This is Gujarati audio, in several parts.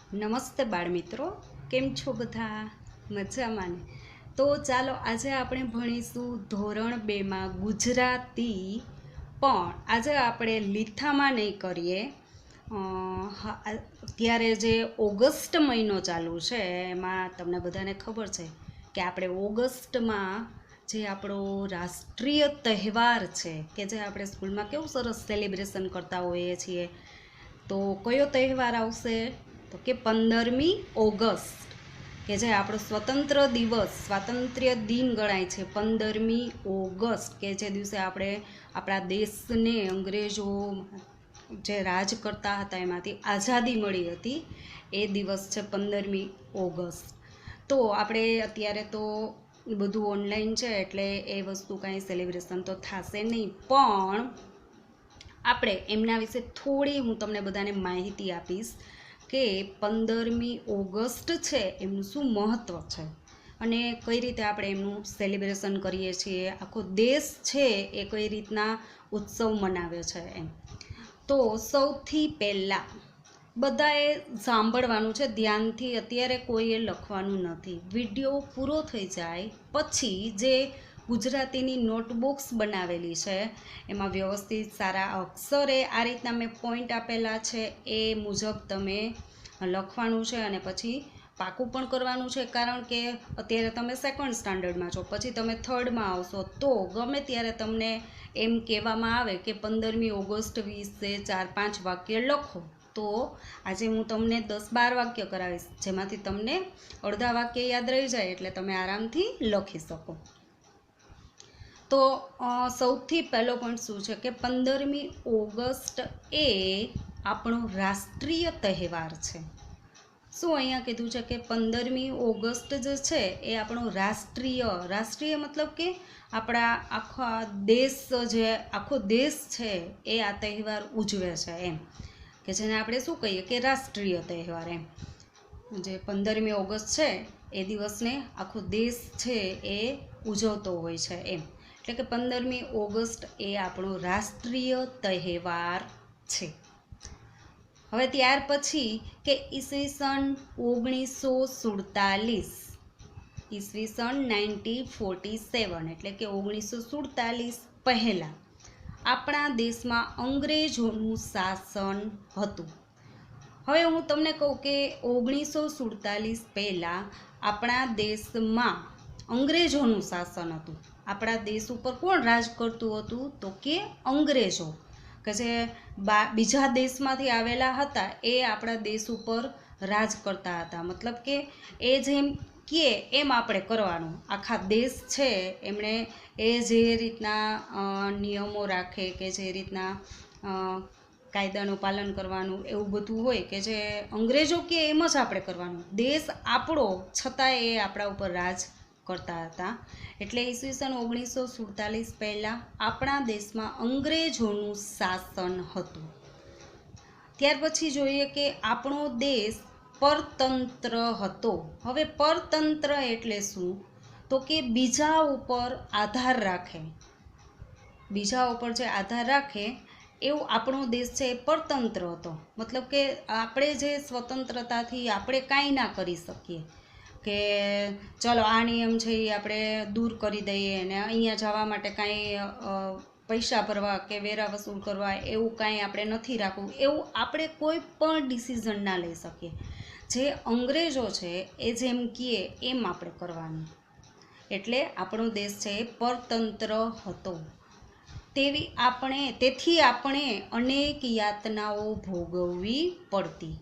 નમસ્તે બાળ મિત્રો, કેમ છો બધા? મજામાં ને? તો ચાલો આજે આપણે ભણીશું ધોરણ 2માં ગુજરાતી, પણ આજે આપણે લીથામાં નહીં કરીએ. અત્યારે જે ઓગસ્ટ મહિનો ચાલુ છે એમાં તમને બધાને ખબર છે કે આપણે ઓગસ્ટમાં જે આપણો રાષ્ટ્રીય તહેવાર છે કે જે આપણે સ્કૂલમાં કેવું સરસ સેલિબ્રેશન કરતા હોઈએ છીએ, તો કયો તહેવાર આવશે? તો કે 15મી ઓગસ્ટ, કે જે આપણો સ્વતંત્ર દિવસ, સ્વાતંત્ર્ય દિન ગણાય છે. 15મી ઓગસ્ટ કે જે દિવસે આપણે આપણા દેશને અંગ્રેજો જે રાજ કરતા હતા એમાંથી આઝાદી મળી હતી, એ દિવસ છે 15મી ઓગસ્ટ. તો આપણે અત્યારે તો બધું ઓનલાઈન છે એટલે એ વસ્તુ કાંઈ સેલિબ્રેશન તો થશે નહીં, પણ આપણે એમના વિશે થોડી હું તમને બધાને માહિતી આપીશ કે 15મી ઓગસ્ટ છે એમનું શું મહત્ત્વ છે અને કઈ રીતે આપણે એમનું સેલિબ્રેશન કરીએ છીએ, આખો દેશ છે એ કઈ રીતના ઉત્સવ મનાવે છે એમ. તો સૌથી પહેલાં બધાએ સાંભળવાનું છે ધ્યાનથી, અત્યારે કોઈએ લખવાનું નથી. વિડીયો પૂરો થઈ જાય પછી જે ગુજરાતીની નોટબુક્સ બનાવેલી છે એમાં વ્યવસ્થિત સારા અક્ષરે આ રીતના મેં પોઈન્ટ આપેલા છે એ મુજબ તમે લખવાનું છે અને પછી પાકું પણ કરવાનું છે. કારણ કે અત્યારે તમે સેકન્ડ સ્ટાન્ડર્ડમાં છો, પછી તમે થર્ડમાં આવશો તો ગમે ત્યારે તમને એમ કહેવામાં આવે કે 15મી ઓગસ્ટ વિશે 4-5 વાક્ય લખો, તો આજે હું તમને 10-12 વાક્ય કરાવીશ જેમાંથી તમને અડધા વાક્ય યાદ રહી જાય એટલે તમે આરામથી લખી શકો. તો સૌથી પહેલો પોઈન્ટ શું છે કે 15મી ઓગસ્ટ એ આપણો રાષ્ટ્રીય તહેવાર છે. શું અહીંયા કીધું છે કે 15મી ઓગસ્ટ જે છે એ આપણો રાષ્ટ્રીય મતલબ કે આપણા આખા દેશ, જે આખો દેશ છે એ આ તહેવાર ઉજવે છે એમ, કે જેને આપણે શું કહીએ કે રાષ્ટ્રીય તહેવાર એમ. જે 15મી ઓગસ્ટ છે એ દિવસને આખો દેશ છે એ ઉજવતો હોય છે એમ. એટલે કે 15મી ઓગસ્ટ એ આપણો રાષ્ટ્રીય તહેવાર છે. હવે ત્યાર પછી કે ઈસવીસન 1947 એટલે કે 1947 પહેલાં આપણા દેશમાં અંગ્રેજોનું શાસન હતું. હવે હું તમને કહું કે 1947 પહેલાં આપણા દેશમાં અંગ્રેજોનું શાસન હતું. આપણા દેશ ઉપર કોણ રાજ કરતું હતું? તો કે અંગ્રેજો, કે જે બીજા દેશમાંથી આવેલા હતા એ આપણા દેશ ઉપર રાજ કરતા હતા. મતલબ કે એ જેમ કહે એમ આપણે કરવાનું. આખા દેશ છે એમણે એ જે રીતના નિયમો રાખે, કે જે રીતના કાયદાનું પાલન કરવાનું, એવું બધું હોય કે જે અંગ્રેજો કહે એમ જ આપણે કરવાનું. દેશ આપણો છતાંય એ આપણા ઉપર રાજ કરતા હતા. એટલે ઈસવીસન 1947 પહેલાં આપણા દેશમાં અંગ્રેજોનું શાસન હતું. ત્યાર પછી જોઈએ કે આપણો દેશ પરતંત્ર હતો. હવે પરતંત્ર એટલે શું? તો કે બીજા ઉપર આધાર રાખે, બીજા ઉપર જે આધાર રાખે એવું આપણો દેશ છે એ પરતંત્ર હતો. મતલબ કે આપણે જે સ્વતંત્રતાથી આપણે કાંઈ ના કરી શકીએ કે ચલો આ નિયમ છે એ આપણે દૂર કરી દઈએ અને અહીંયા જવા માટે કાંઈ પૈસા ભરવા કે વેરા વસૂલ કરવા એવું કાંઈ આપણે નથી રાખવું, એવું આપણે કોઈ પણ ડિસિઝન ના લઈ શકીએ. જે અંગ્રેજો છે એ જેમ કહે એમ આપણે કરવાનું. એટલે આપણો દેશ છે એ પરતંત્ર હતો. તેથી આપણે અનેક યાતનાઓ ભોગવવી પડતી.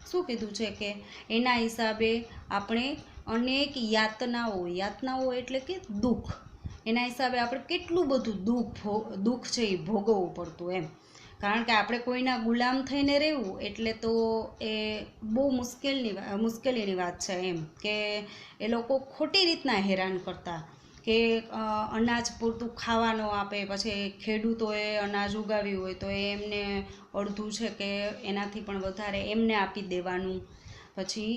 શું કીધું છે કે એના હિસાબે આપણે અનેક યાતનાઓ એટલે કે દુઃખ, એના હિસાબે આપણે કેટલું બધું દુઃખ છે એ ભોગવવું પડતું એમ. કારણ કે આપણે કોઈના ગુલામ થઈને રહેવું એટલે તો એ બહુ મુશ્કેલીની વાત છે એમ. કે એ લોકો ખોટી રીતના હેરાન કરતા કે અનાજ પૂરતું ખાવા ન આપે, પછી ખેડૂતોએ અનાજ ઉગાવ્યું હોય તો એમને અડધું છે કે એનાથી પણ વધારે એમને આપી દેવાનું. પછી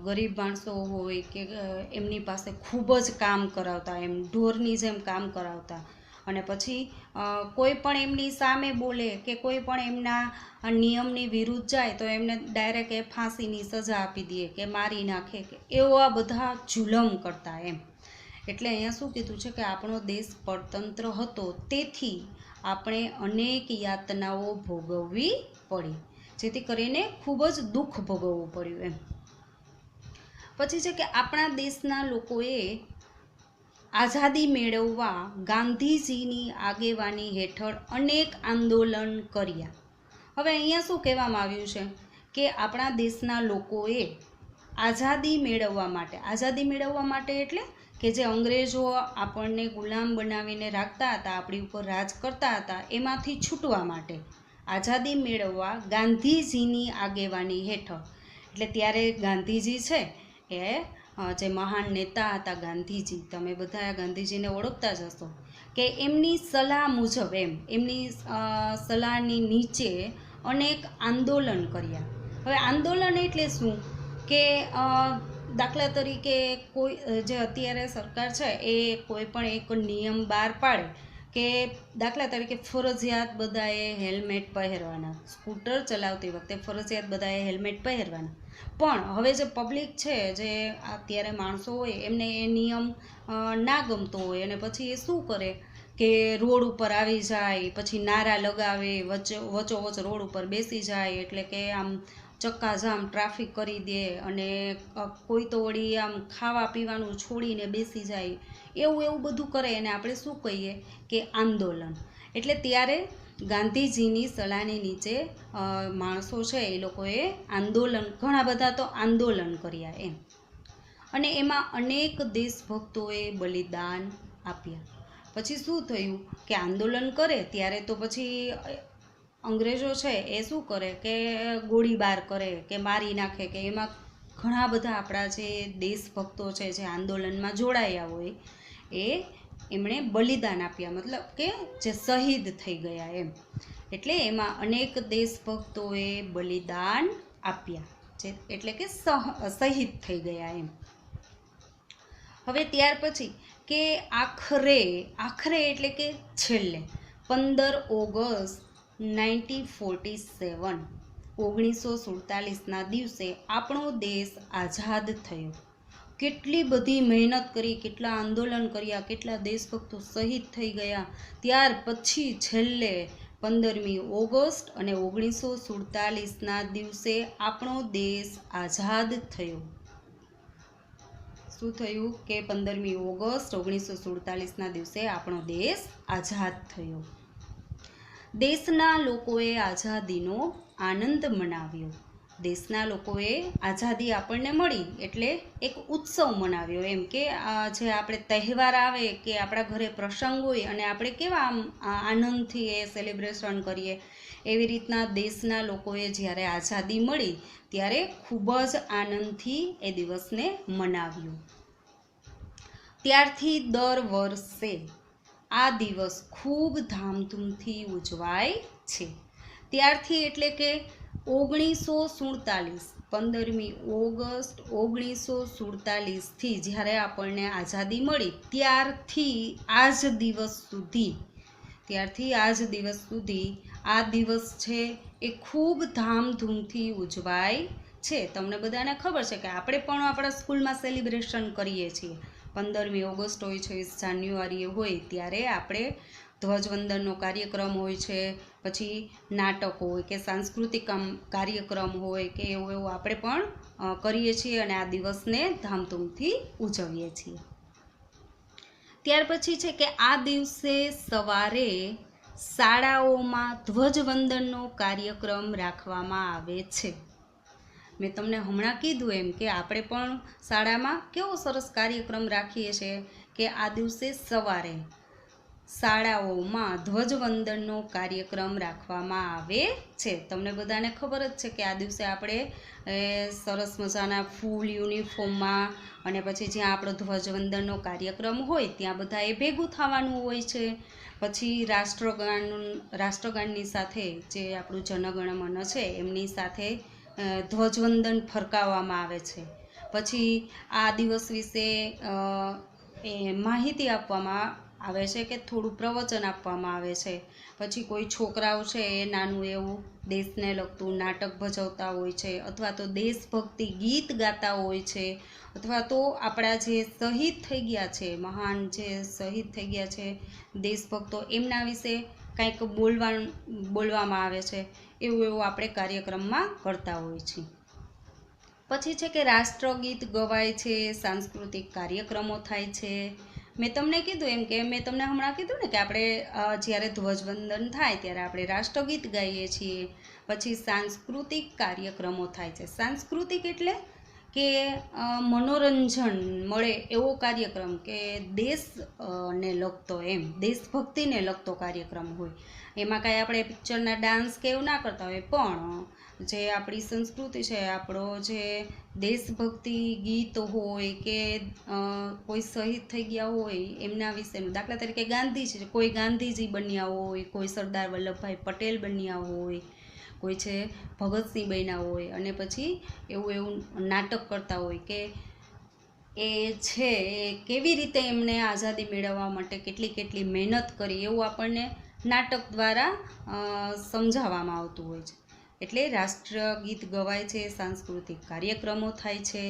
ગરીબ માણસો હોય કે એમની પાસે ખૂબ જ કામ કરાવતા, એમ ઢોરની જેમ કામ કરાવતા અને પછી કોઈ પણ એમની સામે બોલે કે કોઈ પણ એમના નિયમની વિરુદ્ધ જાય તો એમને ડાયરેક્ટ એ ફાંસીની સજા આપી દે કે મારી નાખે કે એવા બધા જુલમ કરતા એમ. એટલે અહીંયા શું કીધું છે કે આપણો દેશ પરતંત્ર હતો, તેથી આપણે અનેક યાતનાઓ ભોગવવી પડી, જેથી કરીને ખૂબ જ દુઃખ ભોગવવું પડ્યું એમ. પછી છે કે આપણા દેશના લોકોએ આઝાદી મેળવવા ગાંધીજીની આગેવાની હેઠળ અનેક આંદોલન કર્યા. હવે અહીંયા શું કહેવામાં આવ્યું છે કે આપણા દેશના લોકોએ આઝાદી મેળવવા માટે એટલે કે જે અંગ્રેજો આપણને ગુલામ બનાવીને રાખતા હતા, આપણી ઉપર રાજ કરતા હતા, એમાંથી છૂટવા માટે આઝાદી મેળવવા ગાંધીજીની આગેવાની હેઠળ. એટલે ત્યારે ગાંધીજી છે એ જે મહાન નેતા હતા ગાંધીજી, તમે બધા ગાંધીજીને ઓળખતા જ હશો, કે એમની સલાહ મુજબ એમની સલાહની નીચે અનેક આંદોલન કર્યા. હવે આંદોલન એટલે શું કે દાખલા તરીકે કોઈ જે અત્યારે સરકાર છે એ કોઈ પણ એક નિયમ બહાર પાડે કે દાખલા તરીકે ફરજિયાત બધાએ હેલ્મેટ પહેરવાના, સ્કૂટર ચલાવતી વખતે ફરજિયાત બધાએ હેલ્મેટ પહેરવાના. પણ હવે જે પબ્લિક છે, જે અત્યારે માણસો હોય, એમને એ નિયમ ના ગમતો હોય અને પછી એ શું કરે કે રોડ ઉપર આવી જાય, પછી નારા લગાવે, વચ્ચોવચ રોડ ઉપર બેસી જાય, એટલે કે આમ ચક્કાજામ ટ્રાફિક કરી દે, અને કોઈ તો વળી આમ ખાવા પીવાનું છોડીને બેસી જાય, એવું બધું કરે, અને આપણે શું કહીએ કે આંદોલન. એટલે ત્યારે ગાંધીજીની સલાહની નીચે માણસો છે એ લોકોએ આંદોલન, ઘણા બધા તો આંદોલન કર્યા એમ. અને એમાં અનેક દેશભક્તોએ બલિદાન આપ્યા. પછી શું થયું કે આંદોલન કરે ત્યારે તો પછી અંગ્રેજો છે એ શું કરે કે ગોળીબાર કરે કે મારી નાખે, કે એમાં ઘણા બધા આપણા જે દેશભક્તો છે જે આંદોલનમાં જોડાયા હોય એમણે બલિદાન આપ્યા, મતલબ કે જે શહીદ થઈ ગયા એમ. એટલે એમાં અનેક દેશભક્તોએ બલિદાન આપ્યા, એટલે કે શહીદ થઈ ગયા એમ. હવે ત્યાર પછી કે આખરે એટલે કે છેલ્લે 15 ઓગસ્ટ 1947 દિવસે આપણો દેશ આઝાદ થયો. કેટલી બધી મહેનત કરી, કેટલા આંદોલન કર્યા, કેટલા દેશભક્તો શહીદ થઈ ગયા, ત્યાર પછી છેલ્લે 15મી ઓગસ્ટ અને 1947 દિવસે આપણો દેશ આઝાદ થયો. શું થયું કે 15મી ઓગસ્ટ 1947 દિવસે આપણો દેશ આઝાદ થયો. દેશના લોકોએ આઝાદીનો આનંદ મનાવ્યો. દેશના લોકોએ આઝાદી આપણને મળી એટલે એક ઉત્સવ મનાવ્યો એમ, કે જે આપણે તહેવાર આવે કે આપણા ઘરે પ્રસંગ હોય અને આપણે કેવા આમ આનંદથી એ સેલિબ્રેશન કરીએ, એવી રીતના દેશના લોકોએ જ્યારે આઝાદી મળી ત્યારે ખૂબ જ આનંદથી એ દિવસને મનાવ્યો. ત્યારથી દર વર્ષે આ દિવસ ખૂબ ધામધૂમથી ઉજવાય છે. ત્યારથી એટલે કે 1947 15મી ઓગસ્ટ 1947થી જ્યારે આપણને આઝાદી મળી ત્યારથી આજ દિવસ સુધી આ દિવસ છે એ ખૂબ ધામધૂમથી ઉજવાય છે. તમને બધાને ખબર છે કે આપણે પણ આપણા સ્કૂલમાં સેલિબ્રેશન કરીએ છીએ. 15મી ઓગસ્ટ હોય, 26 જાન્યુઆરી હોય ત્યારે આપણે ધ્વજવંદનનો કાર્યક્રમ હોય છે, પછી નાટકો હોય કે સાંસ્કૃતિક કાર્યક્રમ હોય કે એવું આપણે પણ કરીએ છીએ અને આ દિવસને ધામધૂમથી ઉજવીએ છીએ. ત્યાર પછી છે કે આ દિવસે સવારે શાળાઓમાં ધ્વજવંદનનો કાર્યક્રમ રાખવામાં આવે છે. મેં તમને હમણાં કીધું એમ કે આપણે પણ શાળામાં કેવો સરસ કાર્યક્રમ રાખીએ છીએ કે આ દિવસે સવારે શાળાઓમાં ધ્વજવંદનનો કાર્યક્રમ રાખવામાં આવે છે. તમને બધાને ખબર જ છે કે આ દિવસે આપણે સરસ મજાના ફૂલ યુનિફોર્મમાં અને પછી જ્યાં આપણો ધ્વજવંદનનો કાર્યક્રમ હોય ત્યાં બધાએ ભેગું થવાનું હોય છે. પછી રાષ્ટ્રગાનની સાથે જે આપણું જનગણ મન છે એમની સાથે ધ્વજવંદન ફરકાવવામાં આવે છે. પછી આ દિવસ વિશે માહિતી આપવામાં આવે છે કે થોડું પ્રવચન આપવામાં આવે છે. પછી કોઈ છોકરાઓ છે એ નાનું એવું દેશને લગતું નાટક ભજવતા હોય છે, અથવા તો દેશભક્તિ ગીત ગાતા હોય છે, અથવા તો આપણા જે શહીદ થઈ ગયા છે, મહાન જે શહીદ થઈ ગયા છે દેશભક્તો, એમના વિશે કંઈક બોલવામાં આવે છે. એવું આપણે કાર્યક્રમમાં કરતા હોઈએ છીએ. પછી છે કે રાષ્ટ્રગીત ગવાય છે, સાંસ્કૃતિક કાર્યક્રમો થાય છે. મેં તમને કીધું એમ કે મેં તમને હમણાં કીધું ને કે આપણે જ્યારે ધ્વજવંદન થાય ત્યારે આપણે રાષ્ટ્રગીત ગાઈએ છીએ. પછી સાંસ્કૃતિક કાર્યક્રમો થાય છે. સાંસ્કૃતિક એટલે કે મનોરંજન મળે એવો કાર્યક્રમ, કે દેશ ને લગતો, એમ દેશભક્તિને લગતો કાર્યક્રમ હોય. એમાં કાંઈ આપણે પિક્ચરના ડાન્સ કે એવું ના કરતા હોય, પણ જે આપણી સંસ્કૃતિ છે, આપણો જે દેશભક્તિ ગીત હોય, કે કોઈ શહીદ થઈ ગયા હોય એમના વિશેનું, દાખલા તરીકે ગાંધીજી, કોઈ ગાંધીજી બન્યા હોય, કોઈ સરદાર વલ્લભભાઈ પટેલ બન્યા હોય, કોઈ છે ભગતસિંહ બન્યા હોય, અને પછી એવું નાટક કરતા હોય કે એ છે એ કેવી રીતે એમણે આઝાદી મેળવવા માટે કેટલી મહેનત કરી, એવું આપણને નાટક દ્વારા સમજાવવામાં આવતું હોય છે. એટલે રાષ્ટ્રગીત ગવાય છે, સાંસ્કૃતિક કાર્યક્રમો થાય છે.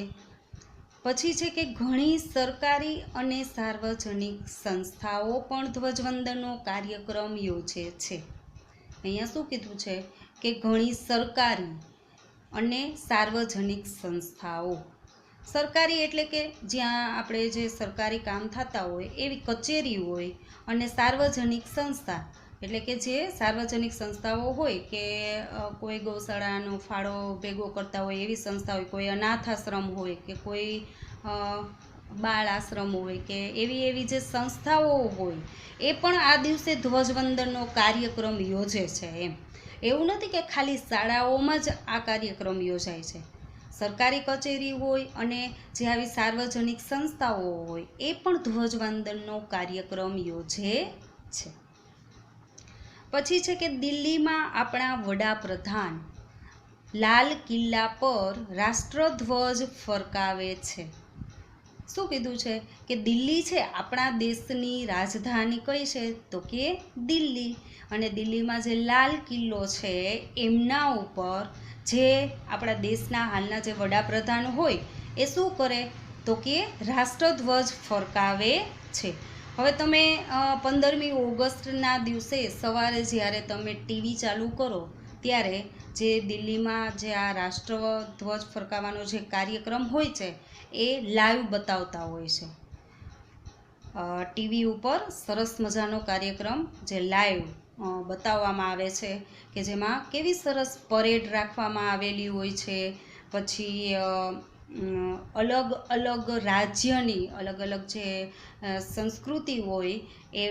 પછી છે કે ઘણી સરકારી અને સાર્વજનિક સંસ્થાઓ પણ ધ્વજવંદનનો કાર્યક્રમ યોજે છે. અહીંયા શું કીધું છે કે ઘણી સરકારી અને સાર્વજનિક સંસ્થાઓ. સરકારી એટલે કે જ્યાં આપણે જે સરકારી કામ થતા હોય એવી કચેરી હોય, અને સાર્વજનિક સંસ્થા એટલે કે જે સાર્વજનિક સંસ્થાઓ હોય, કે કોઈ ગૌશાળાનો ફાળો ભેગો કરતા હોય એવી સંસ્થા હોય, કોઈ અનાથ આશ્રમ હોય, કે કોઈ બાળ આશ્રમ હોય, કે એવી જે સંસ્થાઓ હોય એ પણ આ દિવસે ધ્વજવંદનનો કાર્યક્રમ યોજે છે. એવું નથી કે ખાલી શાળાઓમાં જ આ કાર્યક્રમ યોજાય છે. સરકારી કચેરી હોય અને જે આવી સાર્વજનિક સંસ્થાઓ હોય એ પણ ધ્વજવંદનનો કાર્યક્રમ યોજે છે. પછી છે કે દિલ્હીમાં આપણા વડાપ્રધાન લાલ કિલ્લા પર રાષ્ટ્રધ્વજ ફરકાવે છે. શું કીધું છે કે દિલ્હી છે આપણા દેશની રાજધાની કઈ છે, તો કે દિલ્હી. અને દિલ્હીમાં જે લાલ કિલ્લો છે એમના ઉપર જે આપણા દેશના હાલના જે વડાપ્રધાન હોય એ શું કરે, તો કે રાષ્ટ્રધ્વજ ફરકાવે છે. હવે તમે 15મી ઓગસ્ટના દિવસે સવારે જ્યારે તમે ટીવી ચાલુ કરો ત્યારે જે દિલ્હીમાં જે આ રાષ્ટ્રધ્વજ ફરકાવવાનો જે કાર્યક્રમ હોય છે એ લાઈવ બતાવતા હોય છે. ટીવી ઉપર સરસ મજાનો કાર્યક્રમ જે લાઈવ બતાવવામાં આવે છે, કે જેમાં કેવી સરસ પરેડ રાખવામાં આવેલી હોય છે. પછી અલગ અલગ રાજ્યની અલગ અલગ જે સંસ્કૃતિ હોય એ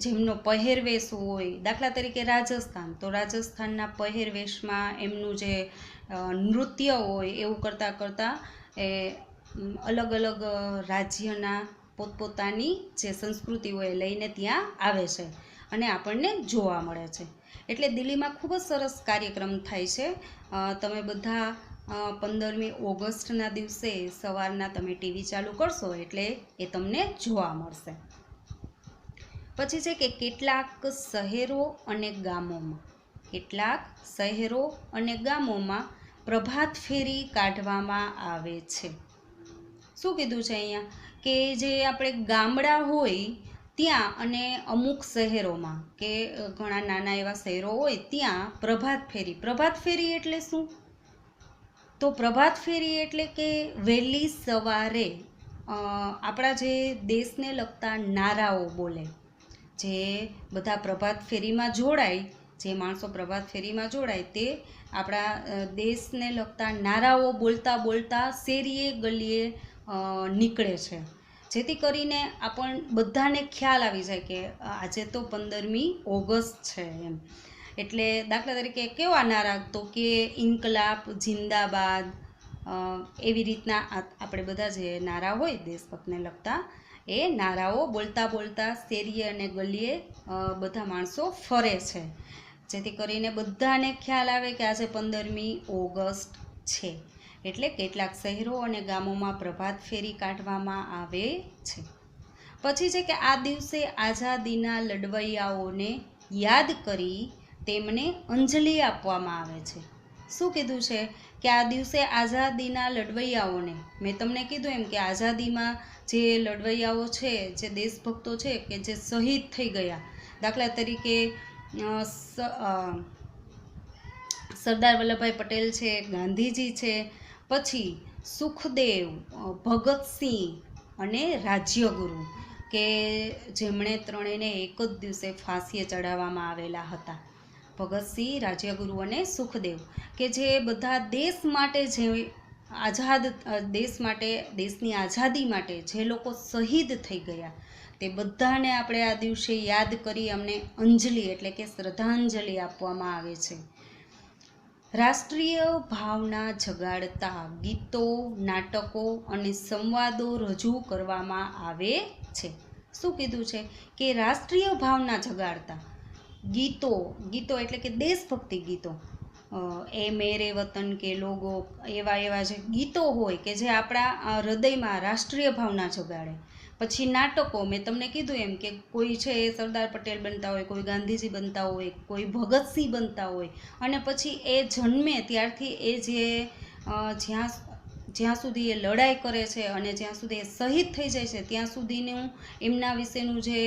જેમનો પહેરવેશ હોય, દાખલા તરીકે રાજસ્થાન, તો રાજસ્થાનના પહેરવેશમાં એમનું જે નૃત્ય હોય એવું કરતાં એ અલગ અલગ રાજ્યના પોતપોતાની જે સંસ્કૃતિ હોય લઈને ત્યાં આવે છે અને આપણને જોવા મળે છે. એટલે દિલ્હીમાં ખૂબ જ સરસ કાર્યક્રમ થાય છે. તમે બધા 15મી ઓગસ્ટના દિવસે સવારના તમે ટીવી ચાલુ કરશો એટલે એ તમને જોવા મળશે. પછી છે કે કેટલાક શહેરો અને ગામોમાં પ્રભાત ફેરી કાઢવામાં આવે છે. શું કીધું છે અહીંયા, કે જે આપણે ગામડા હોય ત્યાં અને અમુક શહેરોમાં, કે ઘણા નાના એવા શહેરો હોય ત્યાં પ્રભાત ફેરી એટલે શું, તો પ્રભાત ફેરી એટલે કે વહેલી સવારે આપણા જે દેશને લગતા નારાઓ બોલે, જે બધા પ્રભાત ફેરીમાં જોડાય, જે માણસો પ્રભાત ફેરીમાં જોડાય તે આપણા દેશને લગતા નારાઓ બોલતા શેરીએ ગલીએ નીકળે છે, જેથી કરીને બધાને ખ્યાલ આવી જાય કે આજે તો 15મી ઓગસ્ટ છે એમ. એટલે દાખલા તરીકે કેવા નારા, તો કે ઇન્કલાબ જિંદાબાદ, એવી રીતના આપણે બધા જે નારા હોય દેશભક્તને લગતા એ નારાઓ બોલતા શેરીએ અને ગલીએ બધા માણસો ફરે છે, જેથી કરીને બધાને ખ્યાલ આવે કે આજે 15મી ઓગસ્ટ છે. એટલે કેટલાક શહેરો અને ગામોમાં પ્રભાત ફેરી કાઢવામાં આવે છે. પછી છે કે આ દિવસે આઝાદીના લડવૈયાઓને યાદ કરી તેમને અંજલિ આપવામાં આવે છે. શું કીધું છે કે આ દિવસે આઝાદીના લડવૈયાઓને, મેં તમને કીધું એમ કે આઝાદીમાં જે લડવૈયાઓ છે, જે દેશભક્તો છે કે જે શહીદ થઈ ગયા, દાખલા તરીકે સરદાર વલ્લભભાઈ પટેલ છે, ગાંધીજી છે, પછી સુખદેવ, ભગતસિંહ અને રાજ્યગુરુ, કે જેમણે ત્રણેયને એક જ દિવસે ફાંસીએ ચડાવવામાં આવેલા હતા. ભગતસિંહ, રાજ્યગુરુ અને સુખદેવ, કે જે બધા દેશ માટે, જે આઝાદ દેશ માટે, દેશની આઝાદી માટે જે લોકો શહીદ થઈ ગયા, તે બધાને આપણે આ દિવસે યાદ કરી અમને અંજલિ એટલે કે શ્રદ્ધાંજલિ આપવામાં આવે છે. રાષ્ટ્રીય ભાવના જગાડતા ગીતો, નાટકો અને સંવાદો રજૂ કરવામાં આવે છે. શું કીધું છે કે રાષ્ટ્રીય ભાવના જગાડતા ગીતો, ગીતો એટલે કે દેશભક્તિ ગીતો, એ મેરે વતન કે લોગો, એવા જે ગીતો હોય કે જે આપણા હૃદયમાં રાષ્ટ્રીય ભાવના જગાડે. પછી નાટકો, મેં તમને કીધું એમ કે કોઈ છે એ સરદાર પટેલ બનતા હોય, કોઈ ગાંધીજી બનતા હોય, કોઈ ભગતસિંહ બનતા હોય, અને પછી એ જન્મે ત્યારથી એ જે જ્યાં સુધી એ લડાઈ કરે છે અને જ્યાં સુધી એ શહીદ થઈ જાય છે ત્યાં સુધીનું એમના વિશેનું જે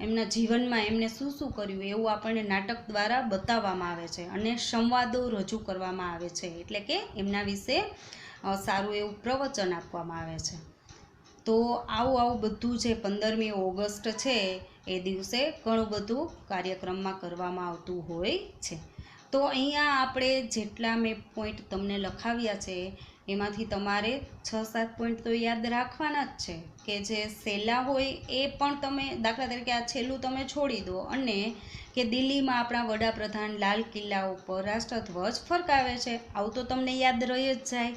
એમના જીવનમાં એમને શું શું કર્યું એવું આપણને નાટક દ્વારા બતાવવામાં આવે છે, અને સંવાદો રજૂ કરવામાં આવે છે, એટલે કે એમના વિશે સારું એવું પ્રવચન આપવામાં આવે છે. તો આવું બધું જે 15મી ઓગસ્ટ છે એ દિવસે ઘણું બધું કાર્યક્રમમાં કરવામાં આવતું હોય છે. તો અહીંયા આપણે જેટલા મેં પોઈન્ટ તમને લખાવ્યા છે એમાંથી તમારે 6-7 પોઈન્ટ તો યાદ રાખવાના જ છે, કે જે સહેલા હોય એ પણ તમે, દાખલા તરીકે આ છેલ્લું તમે છોડી દો, અને કે દિલ્હીમાં આપણા વડાપ્રધાન લાલ કિલ્લા ઉપર રાષ્ટ્રધ્વજ ફરકાવે છે, આવું તો તમને યાદ રહી જ જાય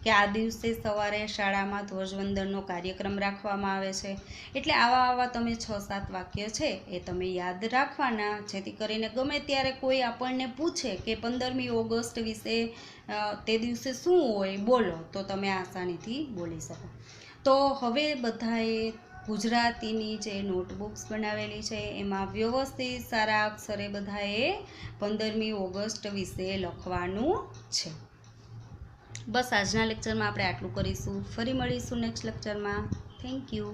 કે આ દિવસે સવારે શાળામાં ધ્વજવંદનનો કાર્યક્રમ રાખવામાં આવે છે. એટલે આવા તમે 6-7 વાક્ય છે એ તમે યાદ રાખવાના, જેથી કરીને ગમે ત્યારે કોઈ આપણને પૂછે કે 15મી ઓગસ્ટ વિશે તે દિવસે શું હોય બોલો, તો તમે આસાનીથી બોલી શકો. તો હવે બધાએ ગુજરાતીની જે નોટબુક્સ બનાવેલી છે એમાં વ્યવસ્થિત સારા અક્ષરે બધાએ 15મી ઓગસ્ટ વિશે લખવાનું છે. બસ આજના લેક્ચરમાં આપણે આટલું કરીશું. ફરી મળીશું નેક્સ્ટ લેક્ચરમાં. Thank you.